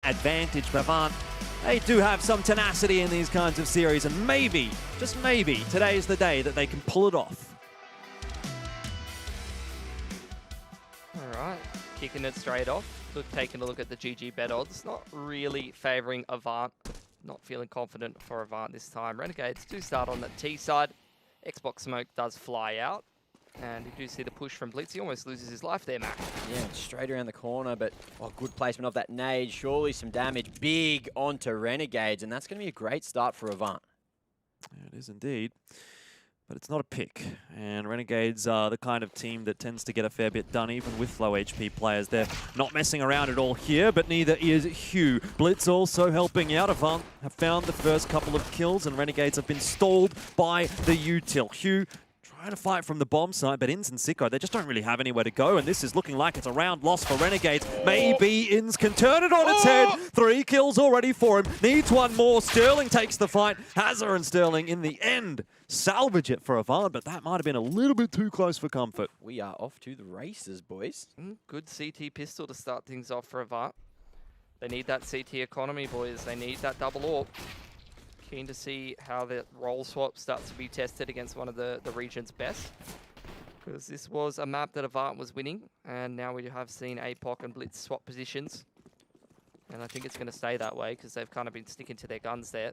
advantage. But AVANT, they do have some tenacity in these kinds of series, and maybe, just maybe, today's the day that they can pull it off. All right, kicking it straight off. Taking a look at the GG bet odds, not really favouring AVANT. Not feeling confident for AVANT this time. Renegades do start on the T side. Xbox Smoke does fly out. And you do see the push from Blitz. He almost loses his life there, Mac. Yeah, straight around the corner, but good placement of that nade. Surely some damage big onto Renegades, and that's going to be a great start for AVANT. It is indeed. But it's not a pick, and Renegades are the kind of team that tends to get a fair bit done, even with low HP players. They're not messing around at all here, but neither is Hugh. Blitz also helping out. AVANT have found the first couple of kills, and Renegades have been stalled by the util. Hugh trying to fight from the bomb side, but Inns and Sicko, they just don't really have anywhere to go, and this is looking like it's a round loss for Renegades. Maybe Inns can turn it on its head. 3 kills already for him. Needs one more. Sterling takes the fight. Hazard and Sterling in the end salvage it for AVANT, but that might have been a little bit too close for comfort. We are off to the races, boys. Good CT pistol to start things off for AVANT. They need that CT economy, boys. They need that double AWP. Keen to see how the role swap starts to be tested against one of the region's best. Because this was a map that AVANT was winning, and now we have seen APOC and Blitz swap positions. And I think it's going to stay that way because they've kind of been sticking to their guns there.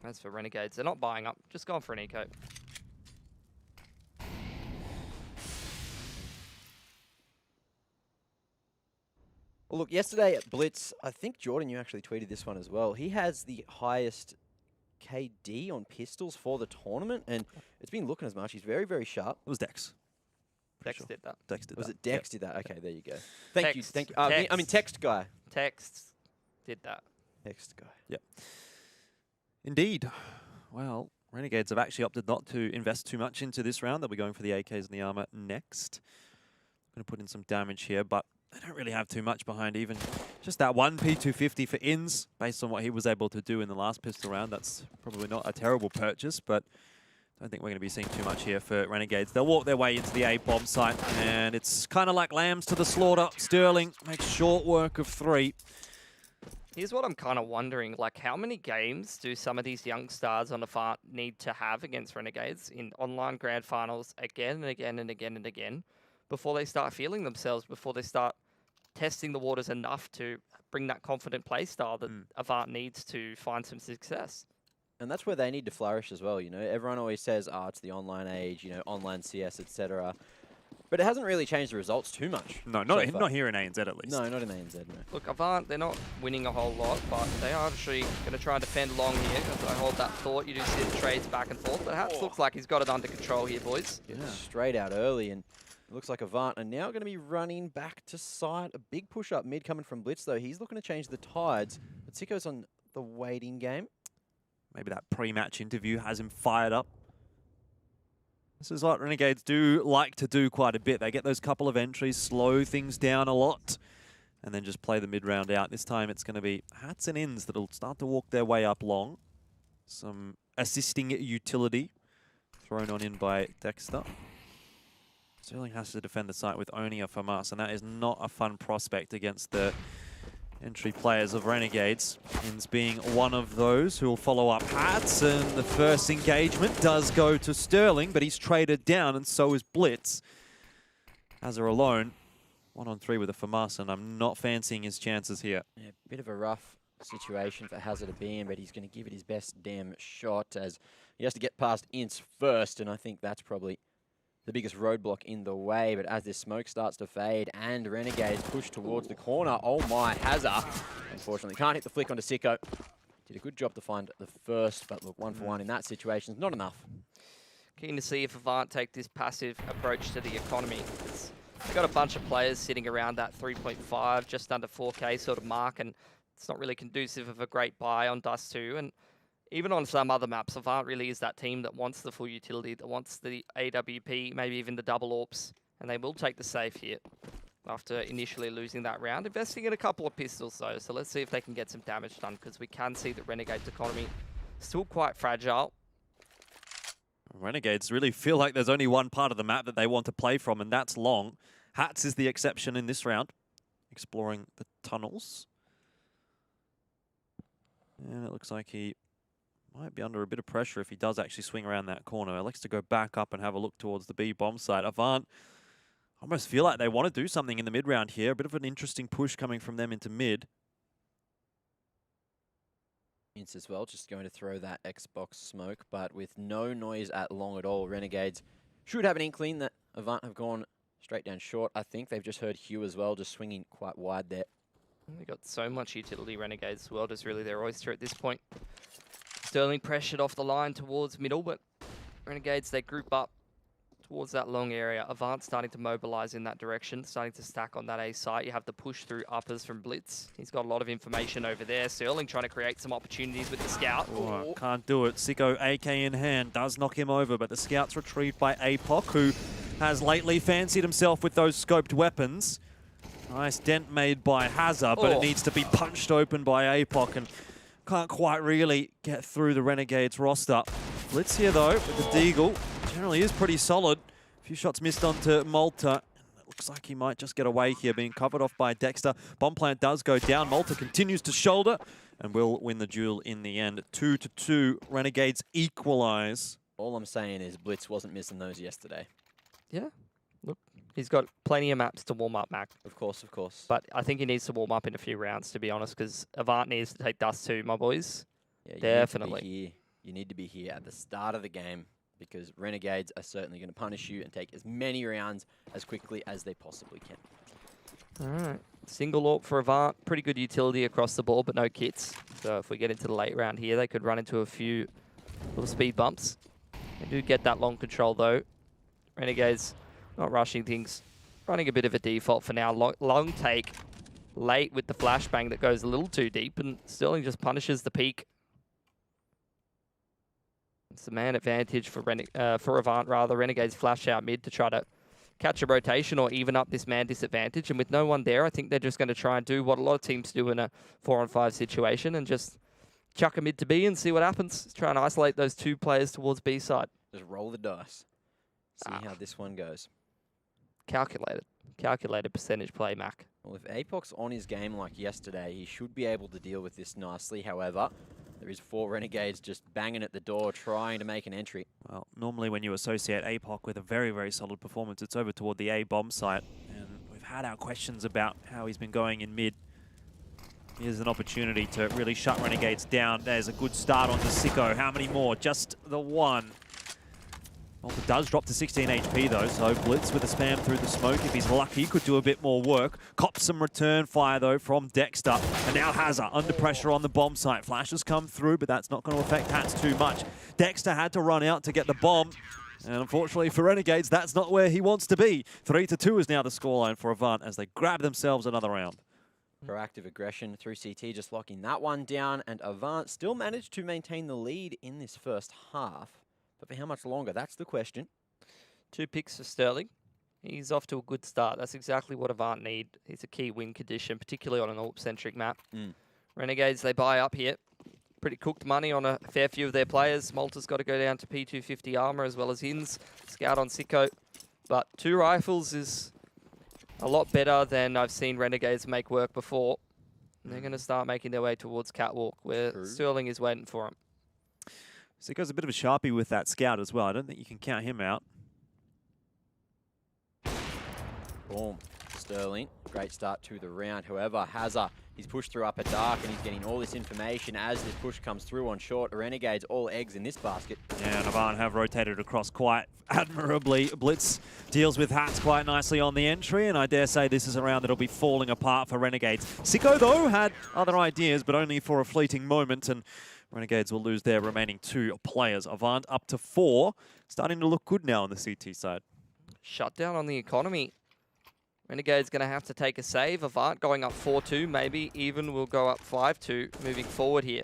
As for Renegades, they're not buying up, just going for an eco. Well, look, yesterday at Blitz, I think, Jordan, you actually tweeted this one as well. He has the highest KD on pistols for the tournament, and it's been looking as much. He's very, very sharp. It was Dex. Dex did that. Dex did that. Was it Dex did that? Okay, Yep. there you go. Thank you. Text. Thank you. Text. I mean, Text guy. Text did that. Text guy. Yep. Indeed. Well, Renegades have actually opted not to invest too much into this round. They'll be going for the AKs and the armor next. Going to put in some damage here, but they don't really have too much behind even just that one P250 for Inns, based on what he was able to do in the last pistol round. That's probably not a terrible purchase, but I don't think we're going to be seeing too much here for Renegades. They'll walk their way into the A-bomb site, and it's kind of like lambs to the slaughter. Sterling makes short work of 3. Here's what I'm kind of wondering, like how many games do some of these young stars on the AVANT need to have against Renegades in online grand finals again and again and again and again before they start feeling themselves, before they start testing the waters enough to bring that confident play style that AVANT needs to find some success? And that's where they need to flourish as well, you know. Everyone always says, it's the online age, you know, online CS, etc. But it hasn't really changed the results too much. No, not here in ANZ at least. No, not in ANZ, no. Look, AVANT, they're not winning a whole lot, but they are actually going to try and defend long here. As I hold that thought, you do see the trades back and forth, but Hats looks like he's got it under control here, boys. Yeah. Straight out early, and it looks like AVANT are now going to be running back to site. A big push up mid coming from Blitz, though. He's looking to change the tides, but Sicko's on the waiting game. Maybe that pre-match interview has him fired up. This is what Renegades do like to do quite a bit. They get those couple of entries, slow things down a lot, and then just play the mid-round out. This time it's going to be Hats and Inns that'll start to walk their way up long. Some assisting utility thrown on in by Dexter. Sterling has to defend the site with only a FAMAS, and that is not a fun prospect against the entry players of Renegades. Inns being one of those who will follow up Hats, and the first engagement does go to Sterling, but he's traded down, and so is Blitz. Hazard alone, 1-on-3 with a FAMAS, and I'm not fancying his chances here. Yeah, bit of a rough situation for Hazard to be in, but he's going to give it his best damn shot as he has to get past Ints first, and I think that's probably the biggest roadblock in the way. But as this smoke starts to fade and Renegades push towards the corner, oh my, Hazard unfortunately can't hit the flick onto Sicko. Did a good job to find the first, but look, 1 for 1 in that situation is not enough. Keen to see if AVANT take this passive approach to the economy. They've got a bunch of players sitting around that 3.5, just under 4K sort of mark, and it's not really conducive of a great buy on Dust2. And even on some other maps, AVANT really is that team that wants the full utility, that wants the AWP, maybe even the double AWPs, and they will take the safe here after initially losing that round. Investing in a couple of pistols though, so let's see if they can get some damage done, because we can see that Renegade's economy still quite fragile. Renegades really feel like there's only one part of the map that they want to play from, and that's long. Hats is the exception in this round. exploring the tunnels. And it looks like he might be under a bit of pressure if he does actually swing around that corner. He likes to go back up and have a look towards the B bomb site. AVANT, I almost feel like they want to do something in the mid round here. A bit of an interesting push coming from them into mid. As well, just going to throw that Xbox smoke, but with no noise at long at all. Renegades should have an inkling that AVANT have gone straight down short. I think they've just heard Hugh as well, just swinging quite wide there. They've got so much utility. Renegades World is really their oyster at this point. Sterling pressured off the line towards middle, but Renegades, they group up towards that long area. AVANT starting to mobilize in that direction, starting to stack on that A site. You have the push through uppers from Blitz. He's got a lot of information over there. Sterling trying to create some opportunities with the scout. Oh, can't do it. Sicko, AK in hand, does knock him over, but the scout's retrieved by APOC, who has lately fancied himself with those scoped weapons. Nice dent made by Hazard, but it needs to be punched open by APOC, and can't quite really get through the Renegades roster. Blitz here, though, with the Deagle. Generally is pretty solid. A few shots missed onto Malta. It looks like he might just get away here, being covered off by Dexter. Bomb plant does go down. Malta continues to shoulder and will win the duel in the end. 2-2. Renegades equalize. All I'm saying is Blitz wasn't missing those yesterday. Yeah, look, he's got plenty of maps to warm up, Mac. Of course, of course. But I think he needs to warm up in a few rounds, to be honest, because AVANT needs to take Dust2, my boys. Yeah, definitely. You need to be here at the start of the game, because Renegades are certainly going to punish you and take as many rounds as quickly as they possibly can. All right. Single AWP for AVANT. Pretty good utility across the board, but no kits. So if we get into the late round here, they could run into a few little speed bumps. They do get that long control, though. Renegades not rushing things. Running a bit of a default for now. Long take late with the flashbang that goes a little too deep, and Sterling just punishes the peak. It's the man advantage for AVANT, rather. Renegades flash out mid to try to catch a rotation or even up this man disadvantage. And with no one there, I think they're just going to try and do what a lot of teams do in a 4-on-5 situation and just chuck a mid to B and see what happens. Try and isolate those two players towards B side. Just roll the dice. See how this one goes. Calculated percentage play, Mac. Well, if APOC's on his game like yesterday, he should be able to deal with this nicely. However, there is 4 Renegades just banging at the door, trying to make an entry. Well, normally when you associate APOC with a very, very solid performance, it's over toward the A bomb site. And we've had our questions about how he's been going in mid. Here's an opportunity to really shut Renegades down. There's a good start onto Sicko. How many more? Just the one. Malta does drop to 16 HP though, so Blitz with a spam through the smoke. If he's lucky, could do a bit more work. Cops some return fire though from Dexter. And now Hazard under pressure on the bomb site. Flashes come through, but that's not going to affect Hats too much. Dexter had to run out to get the bomb. And unfortunately for Renegades, that's not where he wants to be. 3-2 is now the scoreline for AVANT as they grab themselves another round. Proactive aggression through CT, just locking that one down. And AVANT still managed to maintain the lead in this first half. But for how much longer? That's the question. 2 picks for Sterling. He's off to a good start. That's exactly what AVANT need. It's a key win condition, particularly on an AWP-centric map. Renegades, they buy up here. Pretty cooked money on a fair few of their players. Malta's got to go down to P250 armor as well as Hins. Scout on Sicko. But 2 rifles is a lot better than I've seen Renegades make work before. And they're going to start making their way towards Catwalk, where Sterling is waiting for him. Sicko's a bit of a sharpie with that scout as well. I don't think you can count him out. Boom. Sterling, great start to the round. However, Hazard, he's pushed through upper dark and he's getting all this information as this push comes through on short. Renegades, all eggs in this basket. Yeah, and AVANT have rotated across quite admirably. Blitz deals with Hats quite nicely on the entry, and I dare say this is a round that'll be falling apart for Renegades. Sicko, though, had other ideas, but only for a fleeting moment, and Renegades will lose their remaining 2 players. AVANT up to 4, starting to look good now on the CT side. Shutdown on the economy. Renegades going to have to take a save. AVANT going up 4-2, maybe even will go up 5-2 moving forward here.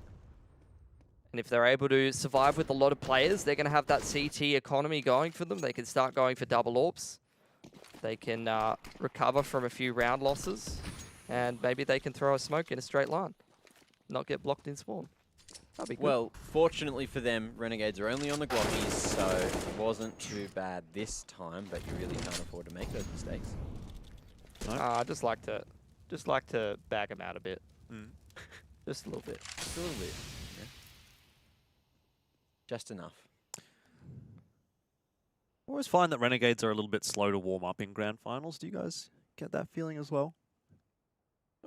And if they're able to survive with a lot of players, they're going to have that CT economy going for them. They can start going for double AWPs. They can recover from a few round losses. And maybe they can throw a smoke in a straight line. Not get blocked in spawn. That'd be good. Well, fortunately for them, Renegades are only on the Glockies, so it wasn't too bad this time, but you really can't afford to make those mistakes. I just like to Just like to bag him out a bit. Mm. Just a little bit. Just a little bit. Yeah. Just enough. I always find that Renegades are a little bit slow to warm up in grand finals. Do you guys get that feeling as well?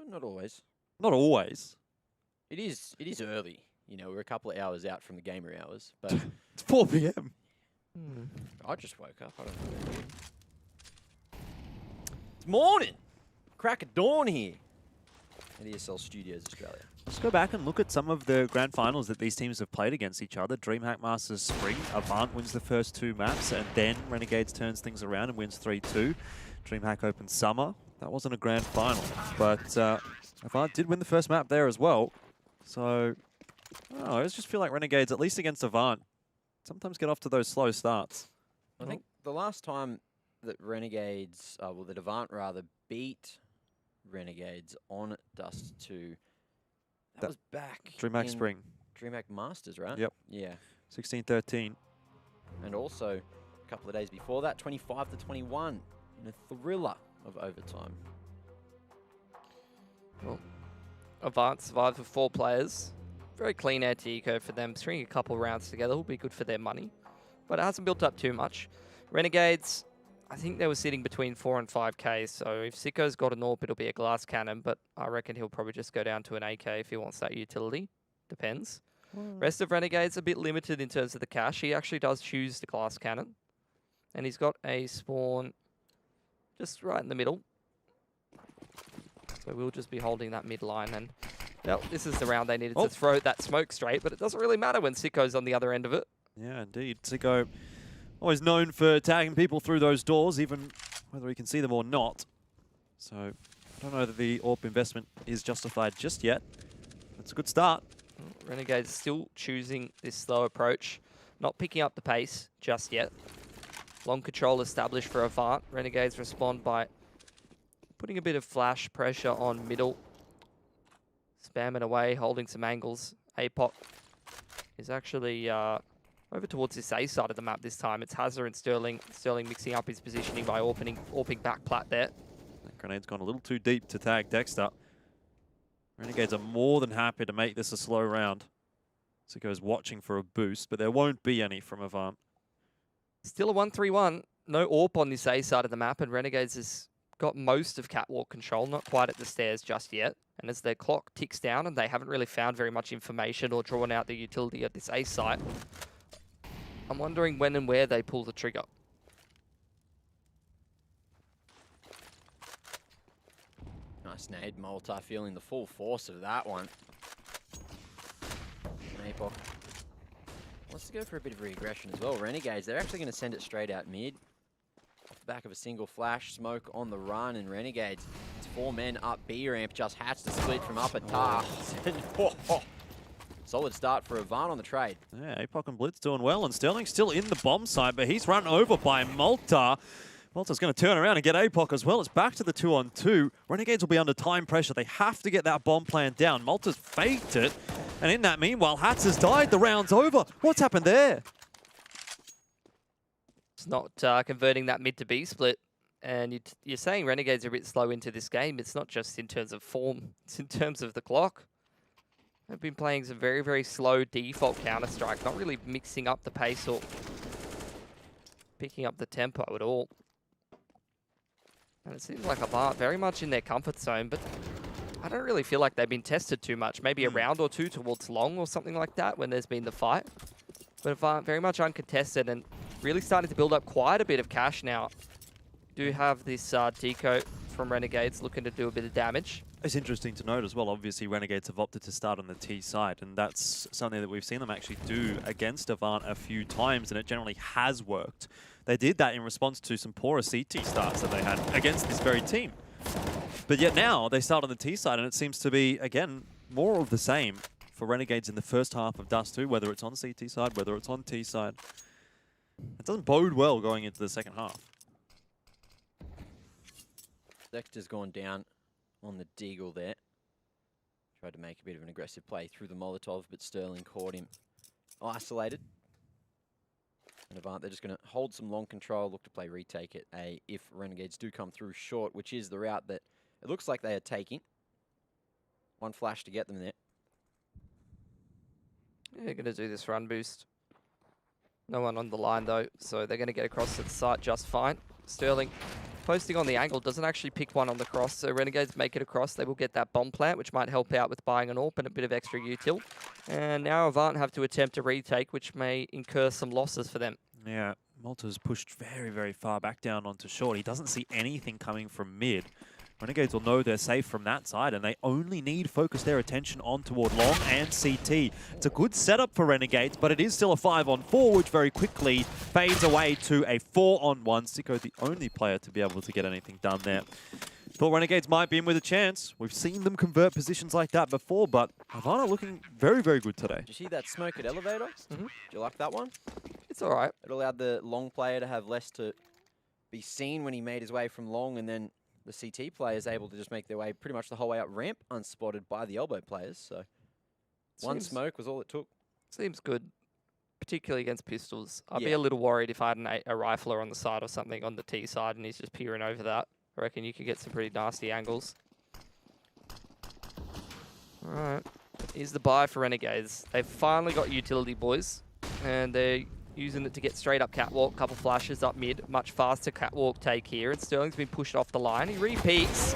Not always. Not always. It is early. You know, we're a couple of hours out from the gamer hours, but It's 4 p.m. I just woke up. I don't know. It's morning. Crack of dawn here at ESL Studios Australia. Let's go back and look at some of the grand finals that these teams have played against each other. DreamHack Masters Spring, AVANT wins the first 2 maps, and then Renegades turns things around and wins 3-2. DreamHack Open Summer, that wasn't a grand final, but AVANT did win the first map there as well. So, I don't know, I just feel like Renegades, at least against AVANT, sometimes get off to those slow starts. I think the last time that Renegades, that AVANT rather, beat Renegades on Dust2, that was back DreamHack in Spring. DreamHack Masters, right? Yep. Yeah. 16-13. And also, a couple of days before that, 25-21 in a thriller of overtime. Well, AVANT survived with 4 players. Very clean anti-eco for them. Stringing a couple rounds together will be good for their money. But it hasn't built up too much. Renegades, I think they were sitting between 4 and 5k, so if Sicko's got an AWP, it'll be a glass cannon, but I reckon he'll probably just go down to an AK if he wants that utility. Depends. Rest of Renegade's a bit limited in terms of the cash. He actually does choose the glass cannon. And he's got a spawn just right in the middle. So we'll just be holding that mid line, and well, this is the round they needed to throw that smoke straight, but it doesn't really matter when Sicko's on the other end of it. Yeah, indeed. Sicko, always known for tagging people through those doors, even whether he can see them or not. So, I don't know that the AWP investment is justified just yet. It's a good start. Renegades still choosing this slow approach, not picking up the pace just yet. Long control established for AVANT. Renegades respond by putting a bit of flash pressure on middle. Spamming away, holding some angles. APOC is actually over towards this A side of the map this time. It's Hazard and Sterling. Sterling mixing up his positioning by AWPing back plat there. That grenade's gone a little too deep to tag Dexter. Renegades are more than happy to make this a slow round. Sicko's watching for a boost, but there won't be any from AVANT. Still a 1-3-1. No AWP on this A side of the map, and Renegades has got most of catwalk control, not quite at the stairs just yet. And as their clock ticks down and they haven't really found very much information or drawn out the utility at this A site, I'm wondering when and where they pull the trigger. Nice nade, Moltar feeling the full force of that one. APOC wants to go for a bit of re-aggression as well. Renegades, they're actually going to send it straight out mid. Off the back of a single flash, smoke on the run, and Renegades, it's 4 men up B ramp, just hatched the split from upper tar. Solid start for AVANT on the trade. Yeah, APOC and Blitz doing well, and Sterling's still in the bomb site, but he's run over by Moltar. Moltar's going to turn around and get APOC as well. It's back to the 2-on-2. Renegades will be under time pressure. They have to get that bomb plan down. Moltar's faked it, and in that meanwhile, Hats has died. The round's over. What's happened there? It's not converting that mid to B split. And you're saying Renegades are a bit slow into this game. It's not just in terms of form. It's in terms of the clock. They've been playing some very, very slow default Counter-Strike. Not really mixing up the pace or picking up the tempo at all. And it seems like AVANT very much in their comfort zone, but I don't really feel like they've been tested too much. Maybe a round or two towards long or something like that when there's been the fight. But AVANT very much uncontested and really starting to build up quite a bit of cash now. Do have this deco from Renegades looking to do a bit of damage. It's interesting to note as well, obviously Renegades have opted to start on the T side, and that's something that we've seen them actually do against AVANT a few times, and it generally has worked. They did that in response to some poorer CT starts that they had against this very team. But yet now they start on the T side, and it seems to be, again, more of the same for Renegades in the first half of Dust2, whether it's on CT side, whether it's on T side. It doesn't bode well going into the second half. Dexter's gone down on the Deagle there. Tried to make a bit of an aggressive play through the Molotov, but Sterling caught him isolated. And AVANT, they're just going to hold some long control, look to play retake it A if Renegades do come through short, which is the route that it looks like they are taking. One flash to get them there. They're going to do this run boost. No one on the line though, so they're going to get across to the site just fine. Sterling posting on the angle, doesn't actually pick one on the cross, so Renegades make it across. They will get that bomb plant, which might help out with buying an AWP and a bit of extra util. And now AVANT have to attempt a retake, which may incur some losses for them. Yeah, Malta's pushed very, very far back down onto short. He doesn't see anything coming from mid. Renegades will know they're safe from that side, and they only need to focus their attention on toward long and CT. It's a good setup for Renegades, but it is still a 5-on-4, which very quickly fades away to a 4-on-1. Sicko, the only player to be able to get anything done there. Thought Renegades might be in with a chance. We've seen them convert positions like that before, but AVANT are looking very, very good today. Did you see that smoke at elevator? Mm-hmm. Do you like that one? It's all right. It allowed the long player to have less to be seen when he made his way from long, and then the CT players able to just make their way pretty much the whole way up ramp unspotted by the elbow players. So one smoke was all it took. Seems good, particularly against pistols. I'd be Yeah. a little worried if I had a rifler on the side or something on the T side and he's just peering over that. I reckon you could get some pretty nasty angles. Alright, here's the buy for Renegades. They've finally got utility, boys, and they're using it to get straight up catwalk, couple flashes up mid, much faster catwalk take here, and Sterling's been pushed off the line. He repeats.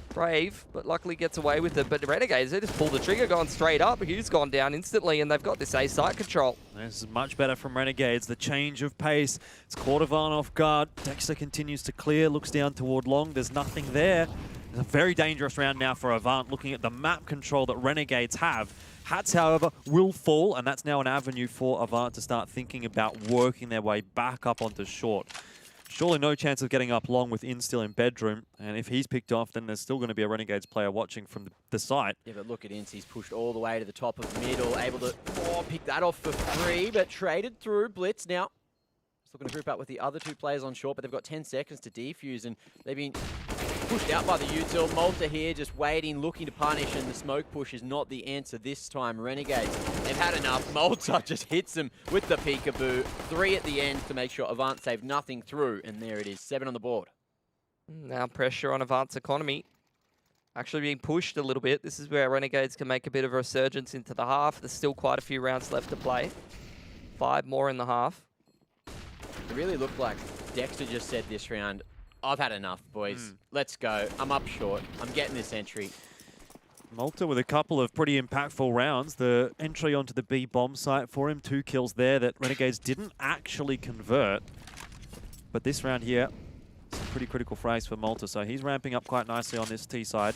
Brave, but luckily gets away with it. But the Renegades, they just pulled the trigger, gone straight up. Hugh's gone down instantly, and they've got this A site control. This is much better from Renegades. The change of pace. It's caught AVANT off guard. Dexter continues to clear, looks down toward long. There's nothing there. It's a very dangerous round now for AVANT, looking at the map control that Renegades have. Hats, however, will fall, and that's now an avenue for AVANT to start thinking about working their way back up onto short. Surely no chance of getting up long with In still in bedroom, and if he's picked off, then there's still going to be a Renegades player watching from the site. Yeah, but look at Ince. He's pushed all the way to the top of middle, able to pick that off for free, but traded through. Blitz now. Just looking to group up with the other two players on short, but they've got 10 seconds to defuse, and they've been pushed out by the util. Malta here just waiting, looking to punish, and the smoke push is not the answer this time. Renegades, they've had enough. Malta just hits them with the peekaboo. 3 at the end to make sure AVANT save nothing through, and there it is, 7 on the board. Now pressure on AVANT's economy. Actually being pushed a little bit. This is where Renegades can make a bit of a resurgence into the half. There's still quite a few rounds left to play. 5 more in the half. It really looked like Dexter just said this round, I've had enough, boys. Let's go. I'm up short. I'm getting this entry. Malta with a couple of pretty impactful rounds. The entry onto the B bomb site for him, 2 kills there that Renegades didn't actually convert. But this round here, it's a pretty critical phrase for Malta, so he's ramping up quite nicely on this T side,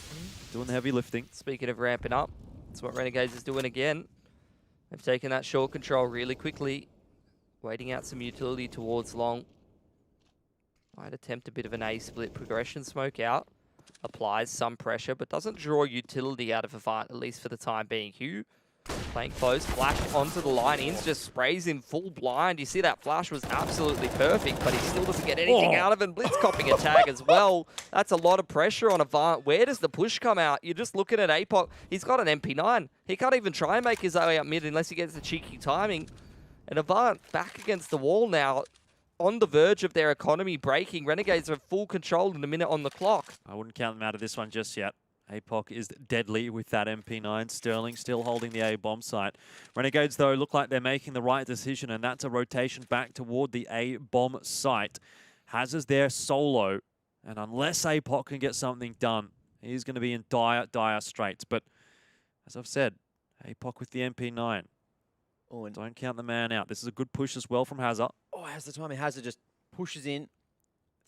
doing the heavy lifting. Speaking of ramping up, that's what Renegades is doing again. They've taken that short control really quickly, waiting out some utility towards long. Might attempt a bit of an A split progression smoke out. Applies some pressure, but doesn't draw utility out of AVANT, at least for the time being. Hugh playing close, flash onto the line. Ince just sprays him full blind. You see that flash was absolutely perfect, but he still doesn't get anything out of it. Blitz copping a tag as well. That's a lot of pressure on AVANT. Where does the push come out? You're just looking at APOC. He's got an MP9. He can't even try and make his way up mid unless he gets the cheeky timing. And AVANT back against the wall now, on the verge of their economy breaking. Renegades have full control in a minute on the clock. I wouldn't count them out of this one just yet. APOC is deadly with that MP9. Sterling still holding the A bomb site. Renegades, though, look like they're making the right decision, and that's a rotation back toward the A bomb site. Hazard's there solo, and unless APOC can get something done, he's going to be in dire, dire straits. But as I've said, APOC with the MP9. Oh, and don't count the man out. This is a good push as well from Hazard. Oh, has the timing. Hazard just pushes in,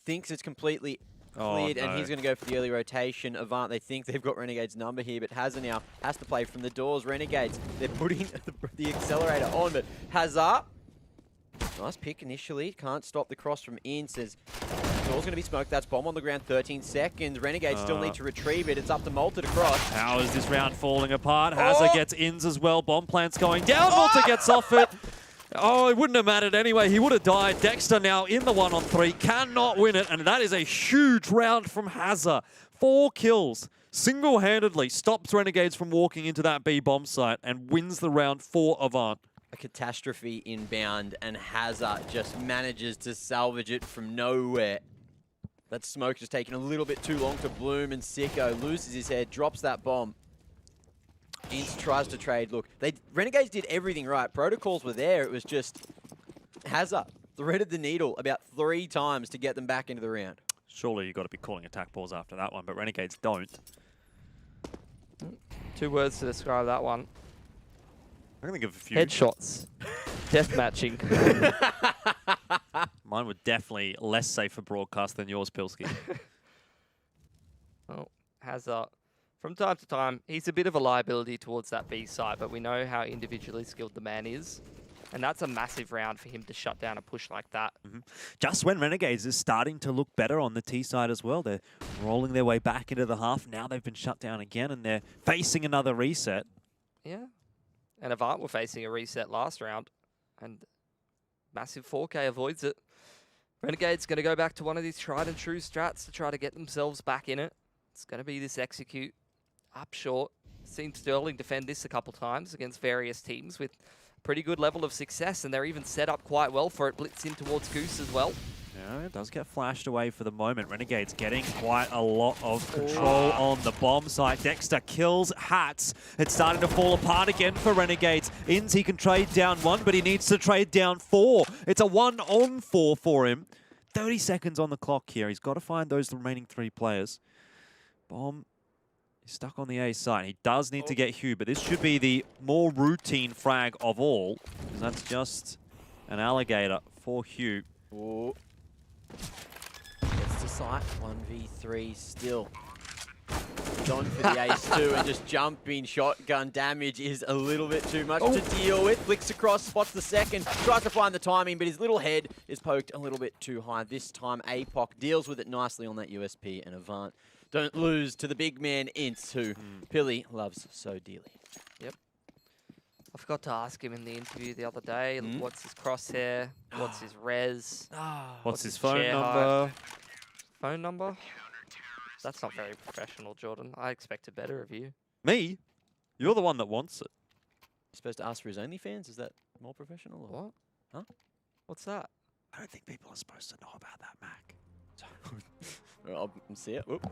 thinks it's completely cleared, and he's going to go for the early rotation. AVANT, they think they've got Renegade's number here, but Hazard now has to play from the doors. Renegades, they're putting the accelerator on, but Hazard, nice pick initially. Can't stop the cross from in. Says, door's going to be smoked. That's bomb on the ground, 13 seconds. Renegades still need to retrieve it. It's up to Malta to cross. How is this round falling apart? Hazard gets ins as well. Bomb plant's going down. Malta gets off it. Oh, it wouldn't have mattered anyway. He would have died. Dexter now in the 1-on-3. Cannot win it. And that is a huge round from Hazard. 4 kills. Single-handedly stops Renegades from walking into that B bomb site and wins the round for AVANT. A catastrophe inbound, and Hazard just manages to salvage it from nowhere. That smoke just taking a little bit too long to bloom, and Sicko loses his head, drops that bomb. Ince tries to trade. Look, Renegades did everything right. Protocols were there. It was just Hazard threaded the needle about 3 times to get them back into the round. Surely you've got to be calling attack balls after that one, but Renegades don't. 2 words to describe that one. I'm going to give a few. Headshots. Death matching. Mine were definitely less safe for broadcast than yours, Pilski. Well, Hazard, from time to time, he's a bit of a liability towards that B side, but we know how individually skilled the man is. And that's a massive round for him to shut down a push like that. Just when Renegades is starting to look better on the T side as well. They're rolling their way back into the half. Now they've been shut down again, and they're facing another reset. Yeah. And AVANT were facing a reset last round, and massive 4K avoids it. Renegades going to go back to one of these tried and true strats to try to get themselves back in it. It's going to be this execute up short. Seen Sterling defend this a couple times against various teams with pretty good level of success, and they're even set up quite well for it. Blitz in towards Goose as well. Yeah, it does get flashed away for the moment. Renegades getting quite a lot of control on the bomb site. Dexter kills Hats. It's starting to fall apart again for Renegades. Inns, he can trade down 1, but he needs to trade down 4. It's a 1-on-4 for him. 30 seconds on the clock here. He's got to find those remaining 3 players. Bomb is stuck on the A side. He does need to get Hugh, but this should be the more routine frag of all, because that's just an alligator for Hugh. Ooh. Gets to sight, 1v3 still. Gone for the ace-2, and just jumping shotgun damage is a little bit too much to deal with. Flicks across, spots the second, tries to find the timing, but his little head is poked a little bit too high. This time, APOC deals with it nicely on that USP, and AVANT don't lose to the big man Ince, who Pilly loves so dearly. Yep. I forgot to ask him in the interview the other day, what's his crosshair, what's his res, What's his phone chair number? height. Phone number? That's not very professional, Jordan. I expected better of you. Me? You're the one that wants it. You're supposed to ask for his OnlyFans? Is that more professional? Or? What? Huh? What's that? I don't think people are supposed to know about that, Mac. I'll see it. Whoop.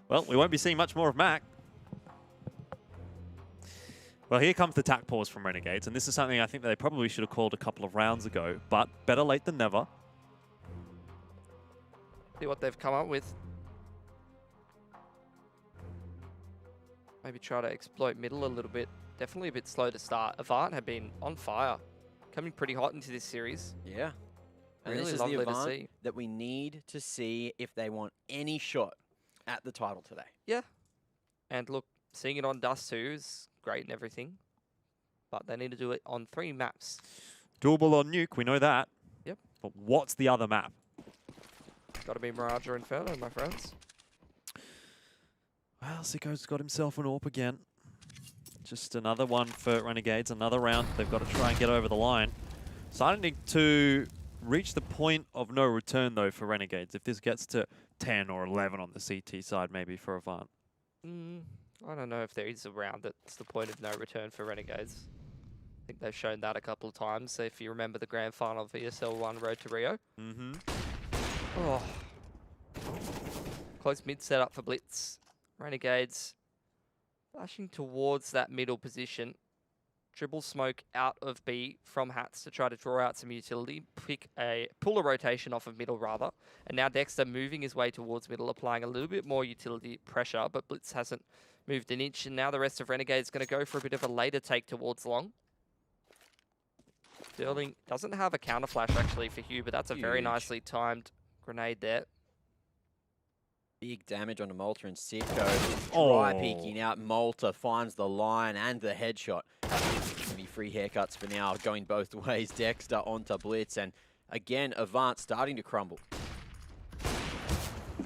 Well, we won't be seeing much more of Mac. Well, here comes the tack pause from Renegades, and this is something I think that they probably should have called a couple of rounds ago, but better late than never. See what they've come up with. Maybe try to exploit middle a little bit. Definitely a bit slow to start. AVANT have been on fire. Coming pretty hot into this series. Yeah. And Really this is lovely the to AVANT see. that we need to see if they want any shot at the title today. Yeah. And look, seeing it on Dust2 is great and everything. But they need to do it on 3 maps. Doable on Nuke, we know that. Yep. But what's the other map? Got to be Mirage or Inferno, my friends. Well, Sicko's got himself an AWP again. Just another one for Renegades, another round. They've got to try and get over the line. Starting to reach the point of no return, though, for Renegades. If this gets to 10 or 11 on the CT side, maybe for AVANT. I don't know if there is a round that's the point of no return for Renegades. I think they've shown that a couple of times. So if you remember the grand final of ESL 1 Road to Rio. Oh. Close mid setup for Blitz. Renegades flashing towards that middle position. Dribble smoke out of B from Hats to try to draw out some utility. Pull a rotation off of middle rather. And now Dexter moving his way towards middle, applying a little bit more utility pressure, but Blitz hasn't moved an inch. And now the rest of Renegades going to go for a bit of a later take towards long. Sterling doesn't have a counter flash actually for Hugh, but that's a very nicely timed grenade there. Big damage on the Malta and Sicko. Try peeking out. Malta finds the line and the headshot. Maybe free haircuts for now, going both ways. Dexter onto Blitz, and again, AVANT starting to crumble.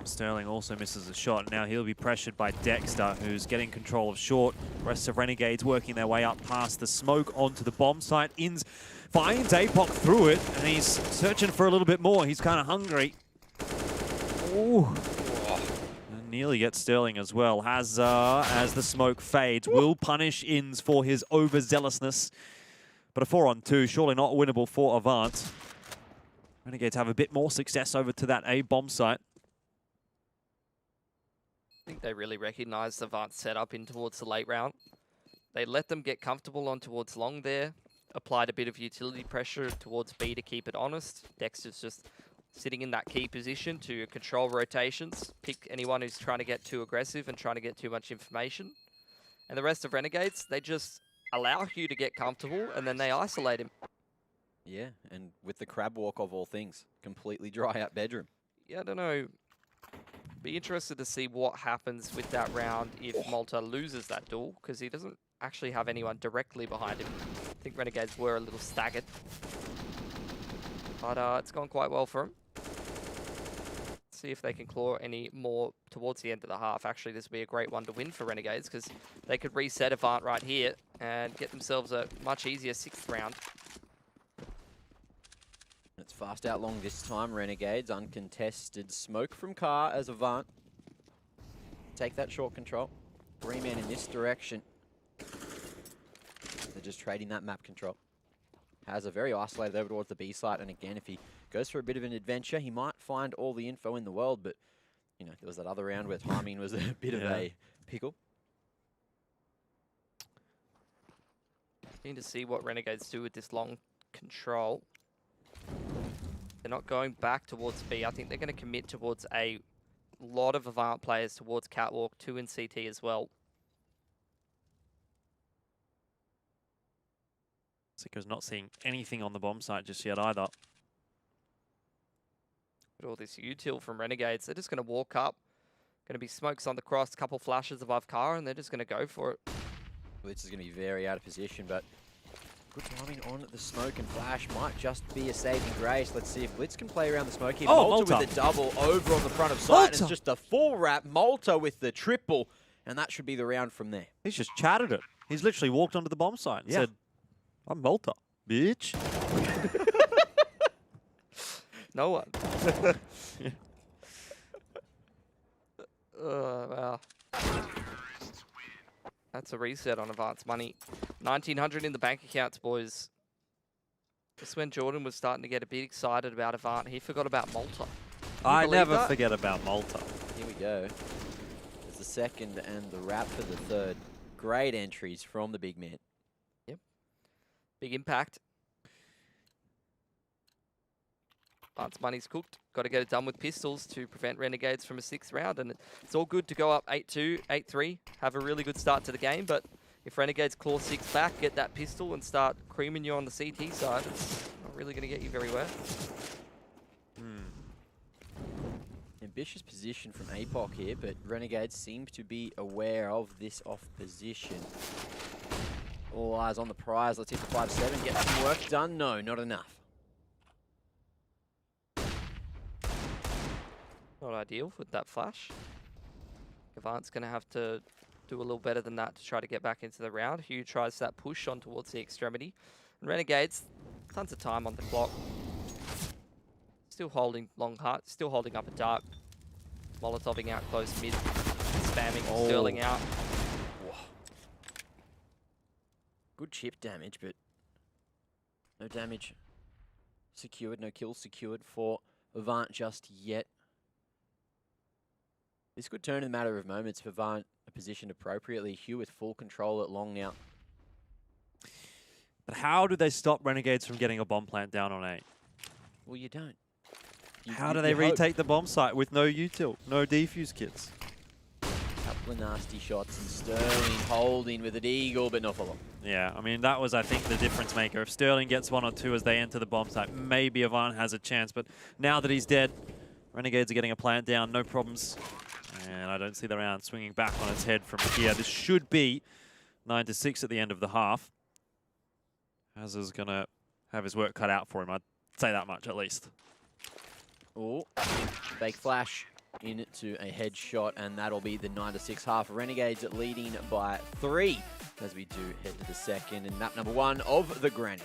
Sterling also misses a shot. Now he'll be pressured by Dexter, who's getting control of short. Rest of Renegades working their way up past the smoke onto the bomb site. Inns finds APOC through it, and he's searching for a little bit more. He's kind of hungry. Ooh. And nearly gets Sterling as well. Hazard, as the smoke fades, will punish Inns for his overzealousness. But a 4-on-2, surely not winnable for AVANT. Renegades have a bit more success over to that A bomb site. I think they really recognise the AVANT setup in towards the late round. They let them get comfortable on towards long there, applied a bit of utility pressure towards B to keep it honest. Dexter's just sitting in that key position to control rotations, pick anyone who's trying to get too aggressive and trying to get too much information. And the rest of Renegades, they just allow Hugh to get comfortable and then they isolate him. Yeah, and with the crab walk of all things, completely dry out bedroom. Yeah, I don't know. Be interested to see what happens with that round if Malta loses that duel, because he doesn't actually have anyone directly behind him. I think Renegades were a little staggered. But it's gone quite well for him. See if they can claw any more towards the end of the half. Actually, this would be a great one to win for Renegades, because they could reset AVANT right here and get themselves a much easier 6th round. It's fast out long this time, Renegades. Uncontested smoke from Car as AVANT take that short control. 3-man in this direction. They're just trading that map control. Has a very isolated over towards the B site, and again, if he goes for a bit of an adventure, he might find all the info in the world, but, you know, there was that other round where timing was a bit of a pickle. Keen to see what Renegades do with this long control. They're not going back towards B. I think they're going to commit towards a lot of AVANT players towards Catwalk, 2 in CT as well. Sicker's not seeing anything on the bomb site just yet either. But all this util from Renegades, they're just going to walk up. Going to be smokes on the cross, couple flashes above Car, and they're just going to go for it. Blitz is going to be very out of position, but good timing on the smoke, and flash might just be a saving grace. Let's see if Blitz can play around the smoke here. Oh, Malta with a double over on the front of sight. And it's just a full wrap. Malta with the triple, and that should be the round from there. He's just chatted it. He's literally walked onto the bomb site and said, I'm Malta, bitch. No one. Wow. That's a reset on AVANT's money. 1,900 in the bank accounts, boys. Just when Jordan was starting to get a bit excited about AVANT, he forgot about Malta. I never forget about Malta. Here we go. There's the second and the wrap for the third. Great entries from the big man. Yep. Big impact. AVANT's money's cooked. Got to get it done with pistols to prevent Renegades from a 6th round. And it's all good to go up 8-2, 8-3, have a really good start to the game. But if Renegades claw 6 back, get that pistol and start creaming you on the CT side, it's not really going to get you very well. Ambitious position from APOC here, but Renegades seem to be aware of this off position. All eyes on the prize. Let's hit the 5-7, get some work done. No, not enough. Not ideal with that flash. AVANT's going to have to do a little better than that to try to get back into the round. Hugh tries that push on towards the extremity. And Renegades, tons of time on the clock. Still holding long heart, still holding up a dark. Molotoving out close mid, spamming Sterling out. Whoa. Good chip damage, but no damage secured, no kills secured for AVANT just yet. This could turn in a matter of moments if AVANT are positioned appropriately. Hugh with full control at long now. But how do they stop Renegades from getting a bomb plant down on A? Well, you don't. How do they retake the bomb site with no util, no defuse kits? Couple of nasty shots, and Sterling holding with an eagle, but not for long. Yeah, I mean, that was, I think, the difference maker. If Sterling gets 1 or 2 as they enter the bomb site, maybe AVANT has a chance. But now that he's dead, Renegades are getting a plant down, no problems. And I don't see the round swinging back on its head from here. This should be 9-6 at the end of the half. Hazard's going to have his work cut out for him. I'd say that much at least. Oh, fake flash into a headshot, and that'll be the 9-6 half. Renegades leading by 3 as we do head to the second, and map number 1 of the Granny.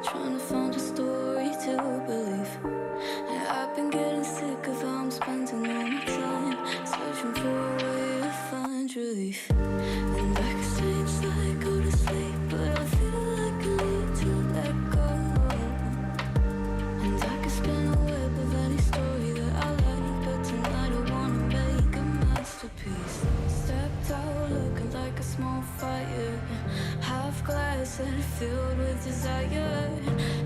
trying to find a story to believe. And I've been getting sick of how I'm spending all my time searching for a way to find relief. And I can stay inside, go to sleep, but I feel like I need to let go. And I can spin a web of any story that I like, but tonight I wanna make a masterpiece. Stepped out looking like a small fire, half glass and filled with desire.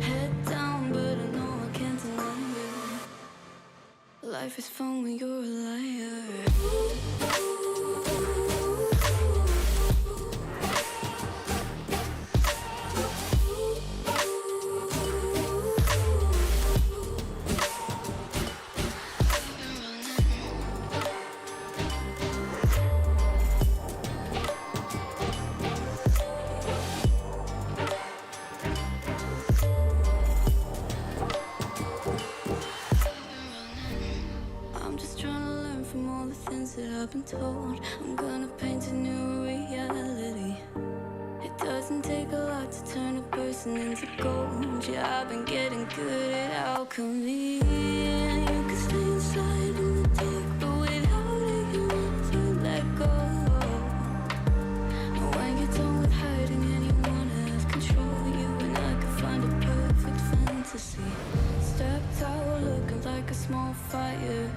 Head down, but I know I can't deny it. Life is fun when you're a liar. I'm just trying to learn from all the things that I've been told. I'm gonna paint a new reality. It doesn't take a lot to turn a person into gold. Yeah, I've been getting good at alchemy. And you can stay inside in the dark, but without it, you never let go. And when you're done with hiding and you wanna have control, you and I can find a perfect fantasy. Stepped out looking like a small fire,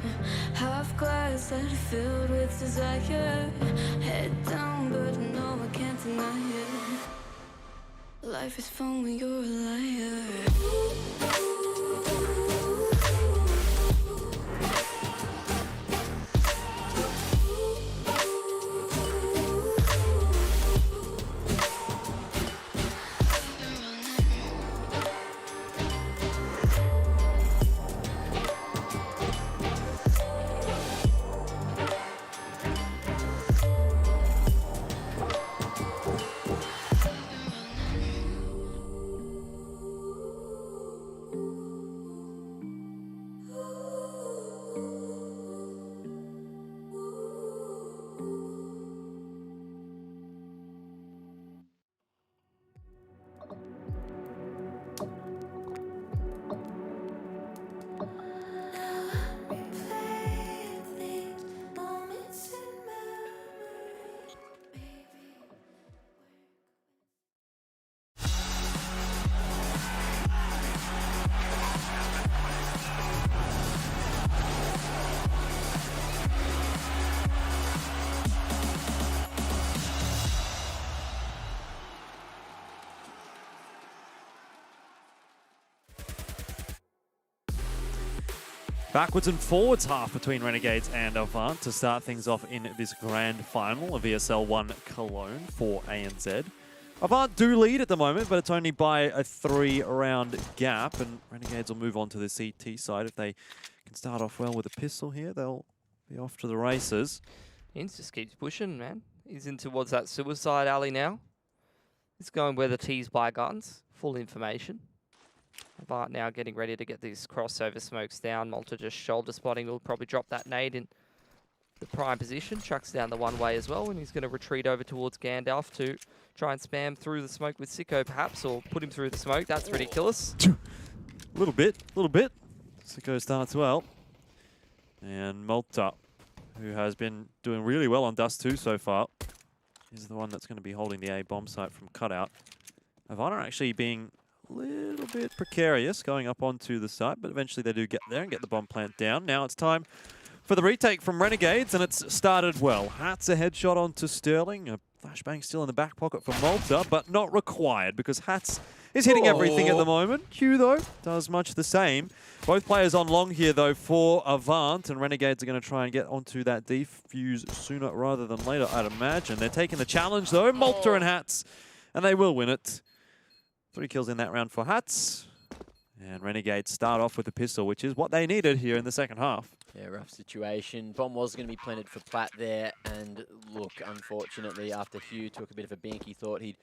half glass that filled with desire. Head down, but I know I can't deny it. Life is fun when you're a liar. Backwards and forwards half between Renegades and AVANT to start things off in this grand final of ESL 1 Cologne for ANZ. AVANT do lead at the moment, but it's only by a 3-round gap, and Renegades will move on to the CT side. If they can start off well with a pistol here, they'll be off to the races. Ince just keeps pushing, man. He's in towards that suicide alley now. He's going where the T's buy guns. Full information. AVANT now getting ready to get these crossover smokes down. Malta just shoulder spotting. Will probably drop that nade in the prime position. Chucks down the one way as well, and he's going to retreat over towards Gandalf to try and spam through the smoke with Sicko perhaps, or put him through the smoke. That's ridiculous. A little bit. Sicko starts well. And Malta, who has been doing really well on Dust2 so far, is the one that's going to be holding the A bomb site from cutout. AVANT are actually being a little bit precarious going up onto the site, but eventually they do get there and get the bomb plant down. Now it's time for the retake from Renegades, and it's started well. Hat's a headshot onto Sterling. A flashbang still in the back pocket for Malta, but not required because Hats is hitting everything at the moment. Q, though, does much the same. Both players on long here, though, for AVANT, and Renegades are going to try and get onto that defuse sooner rather than later, I'd imagine. They're taking the challenge, though, Malta and Hats, and they will win it. 3 kills in that round for Hats. And Renegades start off with a pistol, which is what they needed here in the second half. Yeah, rough situation. Bomb was going to be planted for Platt there, and look, unfortunately, after Hugh took a bit of a bink, he thought he'd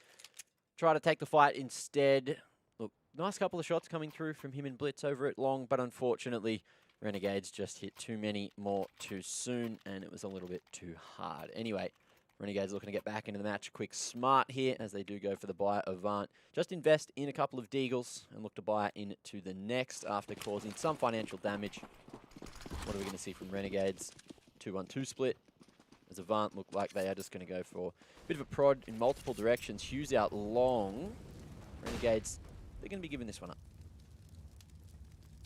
try to take the fight instead. Look, nice couple of shots coming through from him and Blitz over at long, but unfortunately, Renegades just hit too many more too soon, and it was a little bit too hard. Anyway, Renegades looking to get back into the match quick smart here as they do go for the buy AVANT. Just invest in a couple of Deagles and look to buy into the next after causing some financial damage. What are we going to see from Renegades? 2-1-2 split. As AVANT look like they are just going to go for a bit of a prod in multiple directions. Hughes out long. Renegades, they're going to be giving this one up.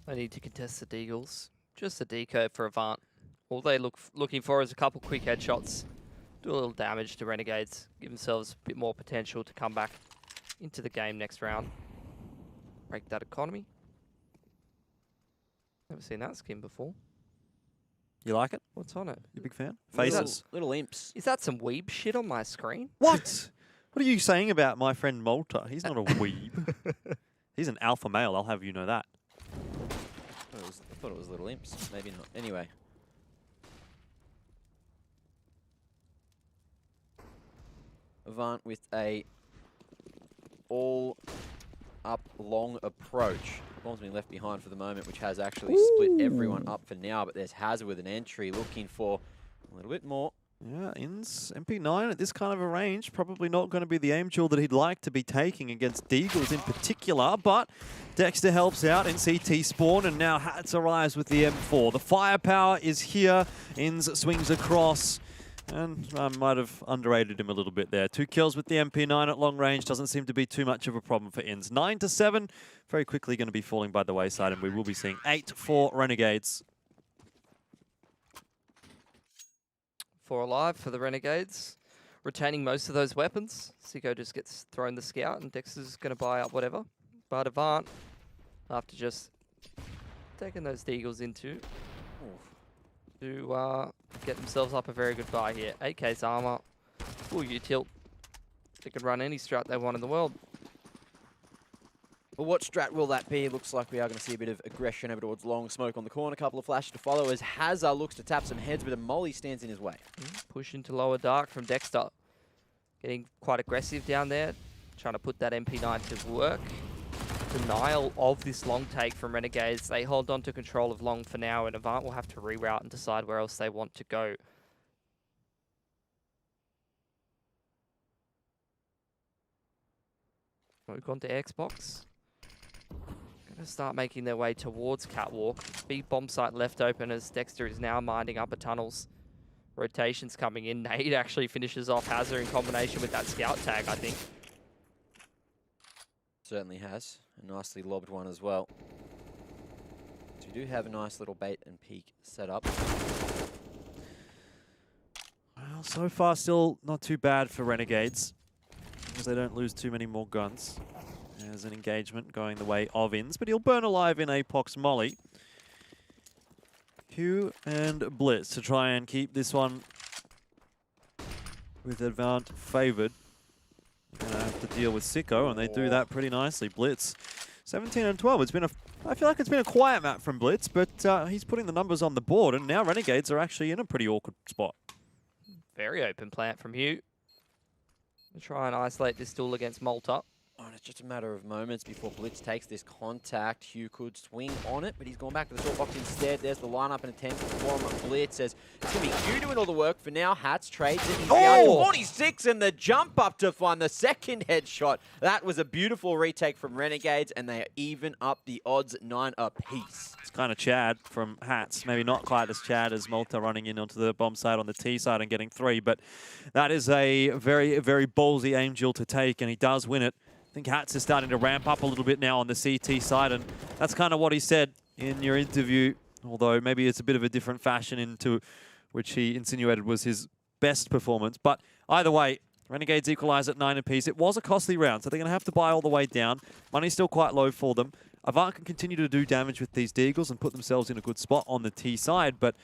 They need to contest the Deagles. Just a deco for AVANT. All they looking for is a couple quick headshots. Do a little damage to Renegades. Give themselves a bit more potential to come back into the game next round. Break that economy. Never seen that skin before. You like it? What's on it? You a big fan? Little- Faces. Little imps. Is that some weeb shit on my screen? What? What are you saying about my friend Malta? He's not a weeb. He's an alpha male, I'll have you know that. I thought it was little imps. Maybe not. Anyway. AVANT with a all up long approach. Bomb's been left behind for the moment, which has actually split everyone up for now, but there's Hazard with an entry looking for a little bit more. Yeah, Ins, MP9 at this kind of a range, probably not going to be the aim tool that he'd like to be taking against Deagles in particular, but Dexter helps out in CT spawn, and now Hats arrives with the M4. The firepower is here. Ins swings across, and I might have underrated him a little bit there. 2 kills with the MP9 at long range doesn't seem to be too much of a problem for Ins. 9-7, very quickly going to be falling by the wayside, and we will be seeing 8 for Renegades. 4 alive for the Renegades. Retaining most of those weapons. Sicko just gets thrown the scout and Dexter's going to buy up whatever. But AVANT, after just taking those Deagles into, to get themselves up a very good buy here. 8K's armor, full U-tilt. They can run any strat they want in the world. Well, what strat will that be? It looks like we are going to see a bit of aggression over towards long. Smoke on the corner, a couple of flashes to follow as Hazard looks to tap some heads, but a molly stands in his way. Push into lower dark from Dexter. Getting quite aggressive down there, trying to put that MP9 to work. Denial of this long take from Renegades. They hold on to control of long for now, and AVANT will have to reroute and decide where else they want to go. Smoke onto Xbox. Going to start making their way towards Catwalk. Big bomb site left open as Dexter is now minding upper tunnels. Rotations coming in. Nade actually finishes off Hazard in combination with that scout tag, I think. Certainly has. A nicely lobbed one as well. So you do have a nice little bait and peek set up. Well, so far still not too bad for Renegades, because they don't lose too many more guns. There's an engagement going the way of Ins, but he'll burn alive in Apox Molly. Hugh and Blitz to try and keep this one with AVANT favoured. Gonna have to deal with Sicko, and they do that pretty nicely. Blitz, 17 and 12. It's been I feel like it's been a quiet map from Blitz, but he's putting the numbers on the board, and now Renegades are actually in a pretty awkward spot. Very open plant from Hugh. We'll try and isolate this duel against Malta. Oh, and it's just a matter of moments before Blitz takes this contact. Hugh could swing on it, but he's gone back to the short box instead. There's the lineup and attempt for him on Blitz. Says it's going to be Hugh doing all the work for now. Hats trades it. He's down 46, and the jump up to find the second headshot. That was a beautiful retake from Renegades, and they are even up the odds 9 apiece. It's kind of Chad from Hats. Maybe not quite as Chad as Malta running in onto the bomb side on the T side and getting 3, but that is a very, very ballsy Angel to take, and he does win it. I think Hats is starting to ramp up a little bit now on the CT side, and that's kind of what he said in your interview, although maybe it's a bit of a different fashion into which he insinuated was his best performance. But either way, Renegades equalize at 9 apiece. It was a costly round, so they're going to have to buy all the way down. Money's still quite low for them. AVANT can continue to do damage with these Deagles and put themselves in a good spot on the T side, but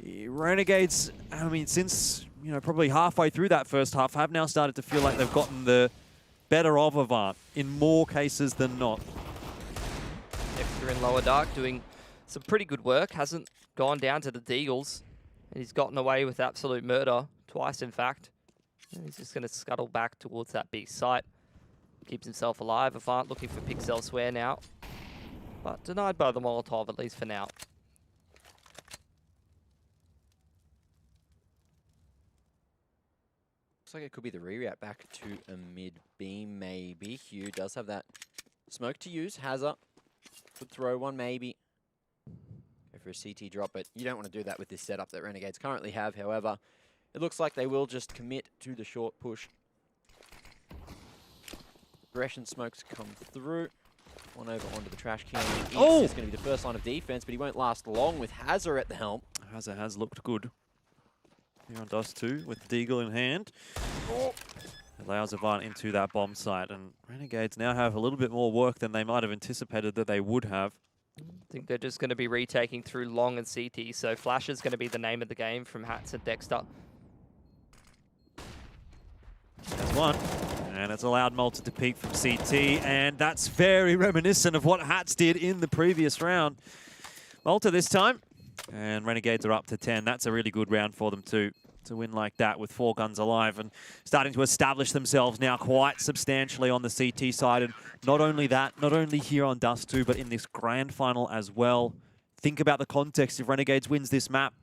Renegades, I mean, since, you know, probably halfway through that first half, have now started to feel like they've gotten the better of AVANT in more cases than not. Dexter in lower dark doing some pretty good work. Hasn't gone down to the Deagles. And he's gotten away with absolute murder. Twice, in fact. And he's just going to scuttle back towards that big site. Keeps himself alive. AVANT looking for picks elsewhere now. But denied by the Molotov, at least for now. Looks like it could be the reroute back to a mid beam, maybe. Hugh does have that smoke to use. Hazza could throw one, maybe. Go for a CT drop, but you don't want to do that with this setup that Renegades currently have. However, it looks like they will just commit to the short push. Aggression smokes come through. One over onto the trash can. Oh! Is going to be the first line of defense, but he won't last long with Hazza at the helm. Hazza has looked good here on Dust2 with Deagle in hand. Allows AVANT into that bomb site, and Renegades now have a little bit more work than they might have anticipated that they would have. I think they're just going to be retaking through long and CT, so Flash is going to be the name of the game from Hats and Dexter. That's one. And it's allowed Malta to peek from CT, and that's very reminiscent of what Hats did in the previous round. Malta this time, and Renegades are up to 10. That's a really good round for them too, to win like that with 4 guns alive and starting to establish themselves now quite substantially on the CT side. And not only that, not only here on Dust2, but in this grand final as well. Think about the context. If Renegades wins this map,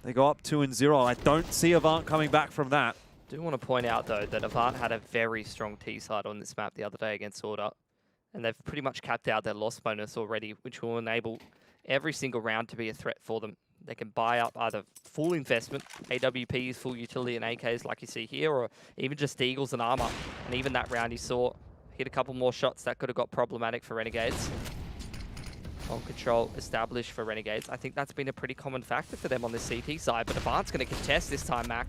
they go up 2-0. I don't see AVANT coming back from that. I do want to point out, though, that AVANT had a very strong T-side on this map the other day against Order, and they've pretty much capped out their loss bonus already, which will enable every single round to be a threat for them. They can buy up either full investment, AWPs, full utility and AKs like you see here, or even just Eagles and armor. And even that round you saw, hit a couple more shots that could have got problematic for Renegades. On control established for Renegades. I think that's been a pretty common factor for them on this CT side, but AVANT's going to contest this time, Mac.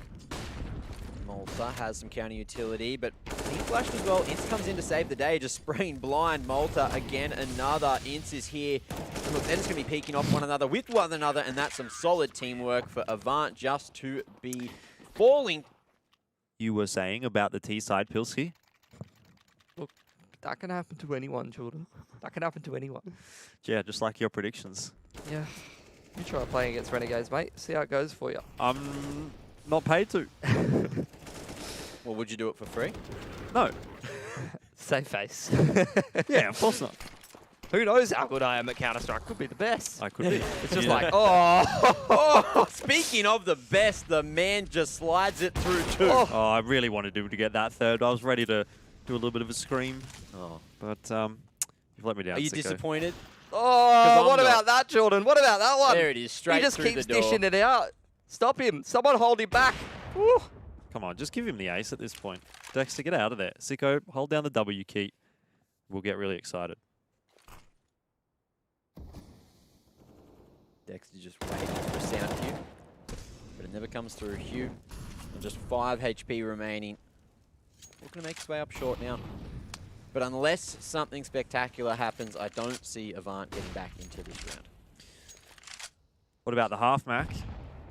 Malta has some counter utility, but he flashed as well. Ince comes in to save the day, just spraying blind. Malta again, another. Ince is here. And look, they're just going to be peeking off one another with one another, and that's some solid teamwork for AVANT just to be falling. You were saying about the T-side, Pilsky? Look, that can happen to anyone, Jordan. That can happen to anyone. Yeah, just like your predictions. Yeah. You try playing against Renegades, mate. See how it goes for you. I'm not paid to. Well, would you do it for free? No. Safe face. Yeah, of course not. Who knows how good I am at Counter-Strike? Could be the best. I could be. It's just like, oh. Speaking of the best, the man just slides it through too. Oh, I really wanted him to get that third. I was ready to do a little bit of a scream. Oh. But you've let me down, Are you Sicko. disappointed? Oh, what I'm about that, Jordan? What about that one? There it is, straight He just through keeps the door. dishing it out. Stop him. Someone hold him back. Woo. Come on, just give him the ace at this point. Dexter, get out of there. Sicko, hold down the W key. We'll get really excited. Dexter just waiting for a sound cue, but it never comes through. Hugh, and just 5 HP remaining. Looking to make his way up short now. But unless something spectacular happens, I don't see AVANT getting back into this round. What about the half, Mac?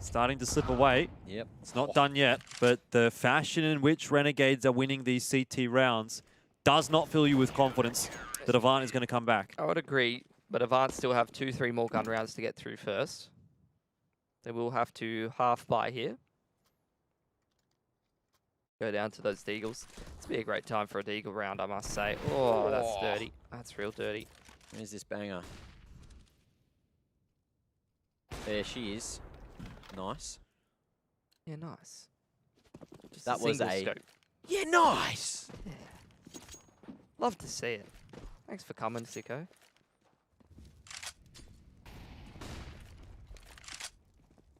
Starting to slip away. Yep. It's not done yet, but the fashion in which Renegades are winning these CT rounds does not fill you with confidence that AVANT is going to come back. I would agree, but AVANT still have 2-3 more gun rounds to get through first. They will have to half buy here. Go down to those Deagles. It's be a great time for a Deagle round, I must say. Oh, that's dirty. That's real dirty. Where's this banger? There she is. Nice. Yeah, nice. Just That was single a- scope. Yeah, nice! Yeah. Love to see it. Thanks for coming, Sicko.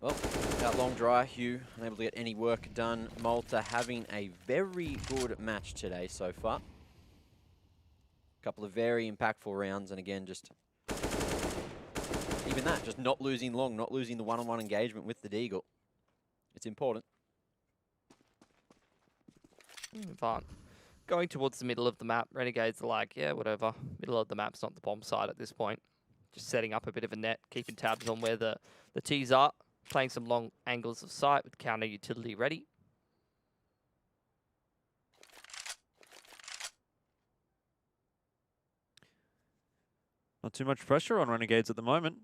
Well, that long dry, Hugh unable to get any work done. Malta having a very good match today so far. Couple of very impactful rounds, and again, just even that, just not losing long, not losing the one-on-one engagement with the Deagle. It's important. Fine. Going towards the middle of the map, Renegades are like, yeah, whatever. Middle of the map's not the bomb side at this point. Just setting up a bit of a net, keeping tabs on where the T's are. Playing some long angles of sight with counter utility ready. Not too much pressure on Renegades at the moment.